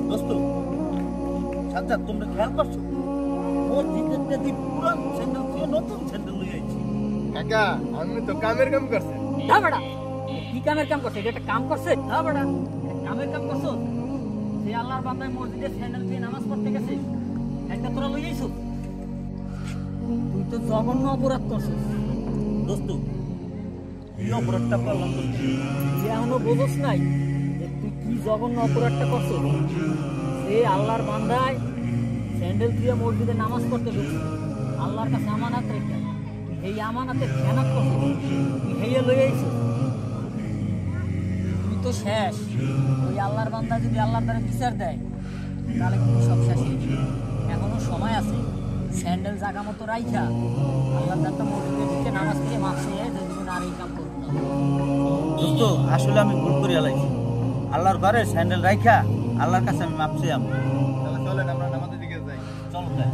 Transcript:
দোস্ত সাজ্জাদ, তোমরা খেয়াল করছো মসজিদের যদি পুরান স্যান্ডেল থেকে নতুন স্যান্ডেল লই আইছি। কাকা আমি তো কামের কাম করছে। না বেটা, কি কামের কাম করছে? এটা একটা কাম করছে? না বেটা, কামের কাম করছো? সে আল্লাহর বান্দায় মসজিদে স্যান্ডেল দিয়ে নামাজ পড়তে গেছে, একটা তোরা লই আইছো। তুই তো জঘন্য অপরাধ করছিস দোস্ত কি অপরাধটা করলাম দোস্ত? যে এখনো বোঝস নাই যে তুই কি জঘন্য অপরাধটা করছিস। সে আল্লাহর বান্দায় স্যান্ডেল দিয়ে মসজিদে নামাজ পড়তে ঢুকছে, আল্লাহর কাছে আমানত রেখে এই আমানতের খেয়ানত করছিস, তুই হেয়ে লই আইছিস। তুই তো শেষ। ওই আল্লাহর বান্দা যদি আল্লাহর দ্বারা বিচার দেয় তাহলে কিন্তু সব শেষ হয়ে যাবে। এখনো সময় আছে, স্যান্ডেল জাগা মতো রাইখা আল্লাহর দ্বারা মসজিদে ঢুকে নামাজ পড়ে মাসে যদি আর এই কাম করবো না। দোস্ত আসলে আমি ভুল করে আলাইছি। আল্লাহর ঘরে স্যান্ডেল রাইখা আল্লাহর কাছে আমি মাপ চাই। তাহলে চলেন আমরা নামাজের দিকে যাই। চলো তাই।